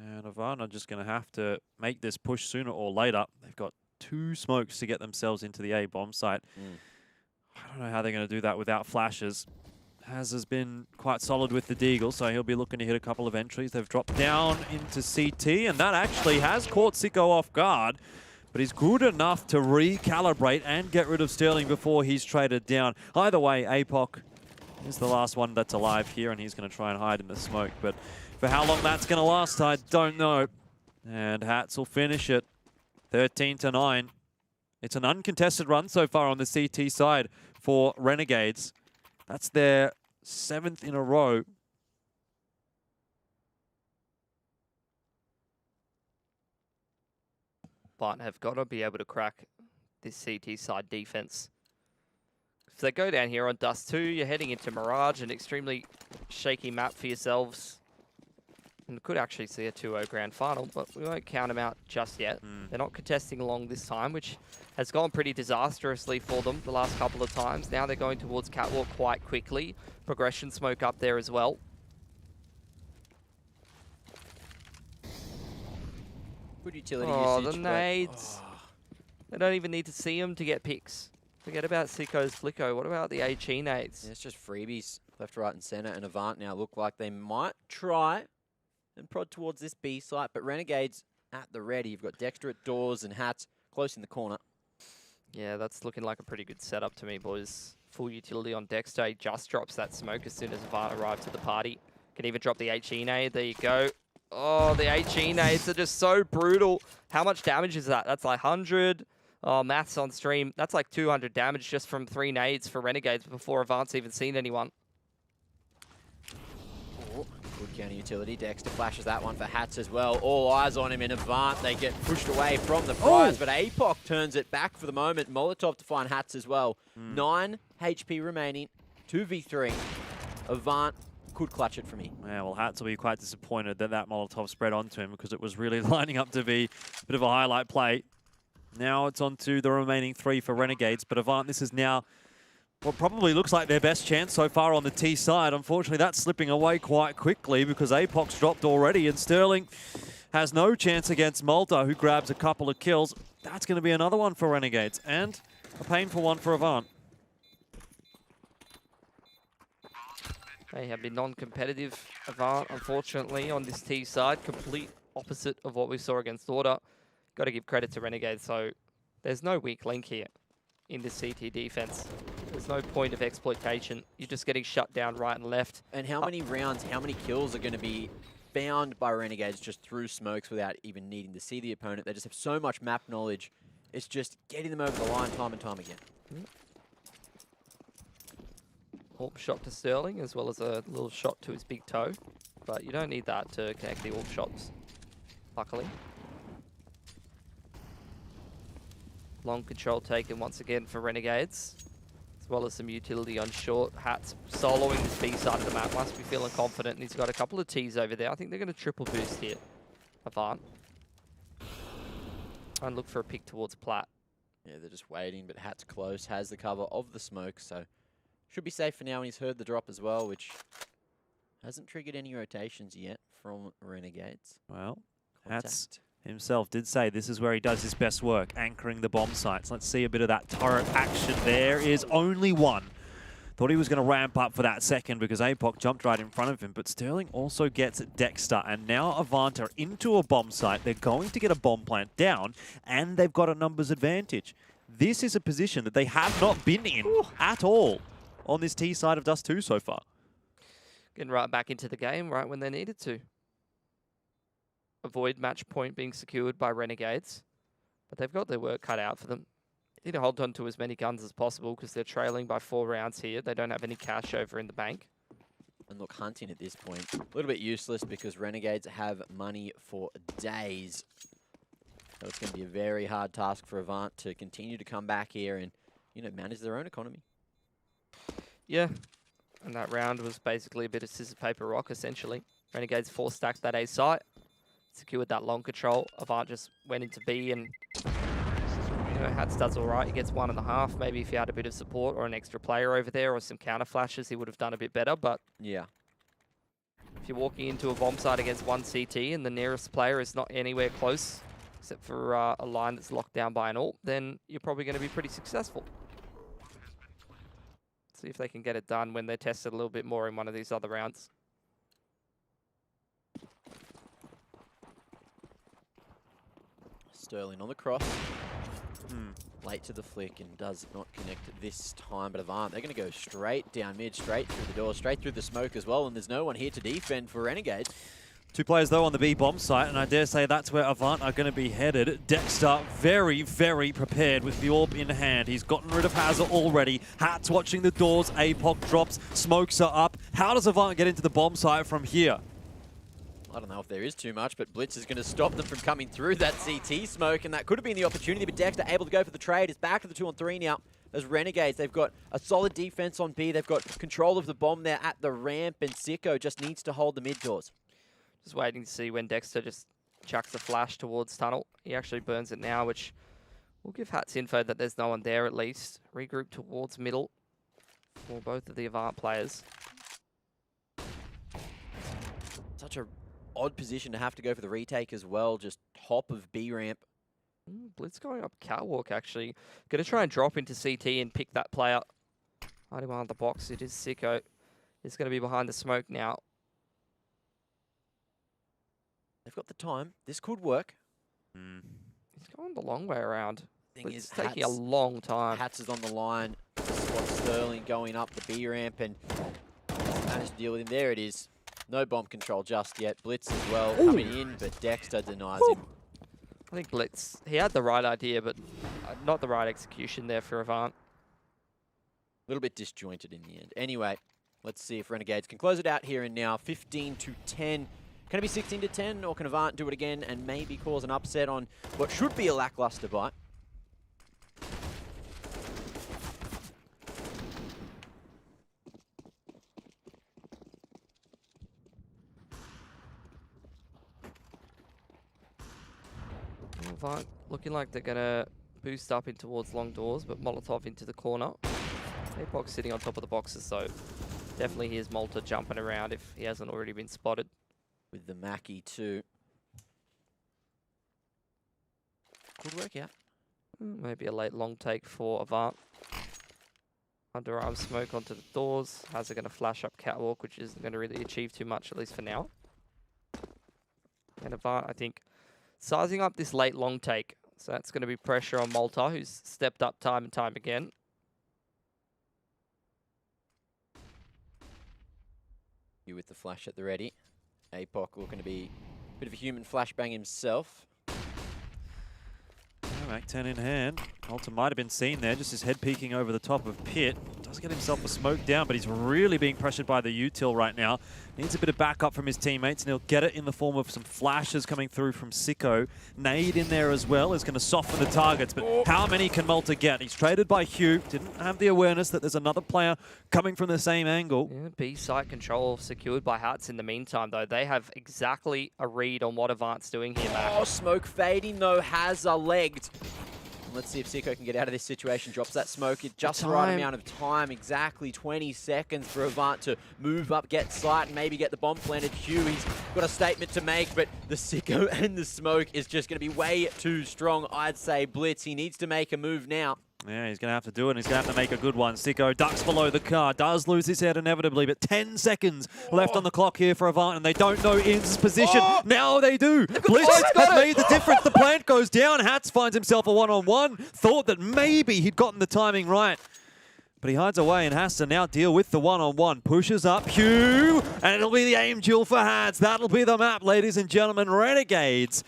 And AVANT are just going to have to make this push sooner or later. They've got 2 smokes to get themselves into the A bomb site. I don't know how they're going to do that without flashes. Haz has been quite solid with the Deagle, so he'll be looking to hit a couple of entries. They've dropped down into CT, and that actually has caught Sicko off guard. but he's good enough to recalibrate and get rid of Sterling before he's traded down. Either way, APOC is the last one that's alive here, and he's going to try and hide in the smoke. But for how long that's going to last, I don't know. And Hats will finish it 13-9. It's an uncontested run so far on the CT side for Renegades. That's their 7th in a row. But have got to be able to crack this CT side defense. If they go down here on Dust2, you're heading into Mirage, an extremely shaky map for yourselves. And could actually see a 2-0 grand final, but we won't count them out just yet. They're not contesting along this time, which has gone pretty disastrously for them the last couple of times. Now they're going towards Catwalk quite quickly. Progression smoke up there as well. Good utility Oh, usage. the nades. They don't even need to see them to get picks. Forget about Sicko's Flicko. What about the HE nades? Yeah, it's just freebies left, right, and center. And Avant now look like they might try and prod towards this B site, but Renegades at the ready. You've got Dexter at doors and Hats close in the corner. Yeah, that's looking like a pretty good setup to me, boys. Full utility on Dexter. He just drops that smoke as soon as Avant arrives to the party. Can even drop the HE nade. There you go. Oh, the HE nades are just so brutal. How much damage is that? That's like 100. Oh, maths on stream. That's like 200 damage just from 3 nades for Renegades before Avant's even seen anyone. Oh, good counter utility. Dexter flashes that one for Hats as well. All eyes on him in Avant. They get pushed away from the prize, but APOC turns it back for the moment. Molotov to find Hats as well. 9 HP remaining. 2v3. Avant could clutch it for me. Yeah, well, Hats will be quite disappointed that that Molotov spread onto him because it was really lining up to be a bit of a highlight play. Now it's on to the remaining 3 for Renegades, but Avant, this is now what probably looks like their best chance so far on the T side. Unfortunately, that's slipping away quite quickly because APOC's dropped already, and Sterling has no chance against Malta, who grabs a couple of kills. That's going to be another one for Renegades, and a painful one for Avant. They have been non-competitive, Avant, unfortunately, on this T side. Complete opposite of what we saw against Order. Got to give credit to Renegades, so there's no weak link here in this CT defense. There's no point of exploitation. You're just getting shut down right and left. And how many rounds, how many kills are going to be found by Renegades just through smokes without even needing to see the opponent? They just have so much map knowledge. It's just getting them over the line time and time again. AWP shot to Sterling, as well as a little shot to his big toe. But you don't need that to connect the AWP shots, luckily. Long control taken once again for Renegades, as well as some utility on short. Hats soloing this B side of the map, must be feeling confident, and he's got a couple of Ts over there. I think they're going to triple boost here, Avant. And look for a pick towards Plat. Yeah, they're just waiting, but Hat's close, has the cover of the smoke, so should be safe for now. And he's heard the drop as well, which hasn't triggered any rotations yet from Renegades. Well, Contact. Hats himself did say this is where he does his best work, anchoring the bomb sites. Let's see a bit of that turret action. There is only one. Thought he was going to ramp up for that second because APOC jumped right in front of him, but Sterling also gets Dexter, and now Avant are into a bomb site. They're going to get a bomb plant down, and they've got a numbers advantage. This is a position that they have not been in at all on this T side of Dust2 so far. Getting right back into the game right when they needed to. Avoid match point being secured by Renegades, but they've got their work cut out for them. They need to hold on to as many guns as possible because they're trailing by 4 rounds here. They don't have any cash over in the bank. And look, hunting at this point, a little bit useless because Renegades have money for days. So it's going to be a very hard task for Avant to continue to come back here and, you know, manage their own economy. Yeah, and that round was basically a bit of scissors, paper, rock, essentially. Renegades 4-stacked that A site, secured that long control. Avant just went into B, and you know, Hats does all right. He gets 1.5. Maybe if he had a bit of support or an extra player over there or some counter flashes, he would have done a bit better. But Yeah. if you're walking into a bomb site against 1 CT and the nearest player is not anywhere close, except for a line that's locked down by an AWP, then you're probably going to be pretty successful. See if they can get it done when they're tested a little bit more in one of these other rounds. Sterling on the cross. Late to the flick and does not connect this time, but AVANT, they're going to go straight down mid, straight through the door, straight through the smoke as well, and there's no one here to defend for Renegades. 2 players, though, on the B bomb site, and I dare say that's where AVANT are going to be headed. Dexter very, very prepared with the AWP in hand. He's gotten rid of Hazard already. Hat's watching the doors. APOC drops. Smokes are up. How does AVANT get into the bomb site from here? I don't know if there is too much, but Blitz is going to stop them from coming through that CT smoke, and that could have been the opportunity, but Dexter able to go for the trade. It's back to the 2-on-3 now. As Renegades, they've got a solid defense on B. They've got control of the bomb there at the ramp, and Sicko just needs to hold the mid doors. Just waiting to see when Dexter just chucks the flash towards tunnel. He actually burns it now, which will give Hats info that there's no one there at least. Regroup towards middle for both of the AVANT players. Such a odd position to have to go for the retake as well, just top of B ramp. Blitz going up catwalk actually. Going to try and drop into CT and pick that player. Hiding behind the box, it is Sicko. He's going to be behind the smoke now. They've got the time. This could work. He's going the long way around. Thing It's is, taking a long time. Hats is on the line. Spot Sterling going up the B ramp and managed to deal with him. There it is. No bomb control just yet. Blitz as well coming in, but Dexter denies him. I think Blitz, he had the right idea, but not the right execution there for AVANT. A little bit disjointed in the end. Anyway, let's see if Renegades can close it out here and now. 15-10. Can it be 16-10, or can AVANT do it again and maybe cause an upset on what should be a lackluster bite? AVANT looking like they're going to boost up in towards long doors, but Molotov into the corner. APOC sitting on top of the boxes, so definitely here's Malta jumping around if he hasn't already been spotted. With the Mackie too. Could work out. Maybe a late long take for AVANT. Underarm smoke onto the doors. Hazard going to flash up catwalk, which isn't going to really achieve too much, at least for now. And AVANT, I think, sizing up this late long take. So that's going to be pressure on Malta, who's stepped up time and time again. You with the flash at the ready. APOC looking to be a bit of a human flashbang himself. Mac 10 in hand. Malta might have been seen there, just his head peeking over the top of Pit. Does get himself a smoke down, but he's really being pressured by the util right now. Needs a bit of backup from his teammates, and he'll get it in the form of some flashes coming through from Sicko. Nade in there as well is going to soften the targets, but how many can Malta get? He's traded by Hugh, didn't have the awareness that there's another player coming from the same angle. Yeah, B site control secured by Hats in the meantime, though. They have exactly a read on what AVANT's doing here, Mac. Oh, smoke fading though, has a legged. Let's see if Sicko can get out of this situation. Drops that smoke at just the right amount of time. Exactly 20 seconds for AVANT to move up, get sight, and maybe get the bomb planted. Hugh, he's got a statement to make, but the Sicko and the smoke is just going to be way too strong. I'd say Blitz, he needs to make a move now. Yeah, he's going to have to do it, and he's going to have to make a good one. Sicko ducks below the car, does lose his head inevitably, but 10 seconds left on the clock here for AVANT, and they don't know In's position. Now they do. Blitz has made the difference. The plant goes down. Hats finds himself a one-on-one. Thought that maybe he'd gotten the timing right, but he hides away and has to now deal with the one-on-one. Pushes up Hugh, and it'll be the aim duel for Hats. That'll be the map, ladies and gentlemen. Renegades,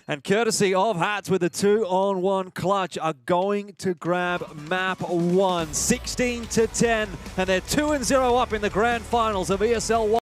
and courtesy of Hats with a 2-on-1 clutch, are going to grab map 1, 16-10, and they're 2-0 up in the grand finals of ESL 1.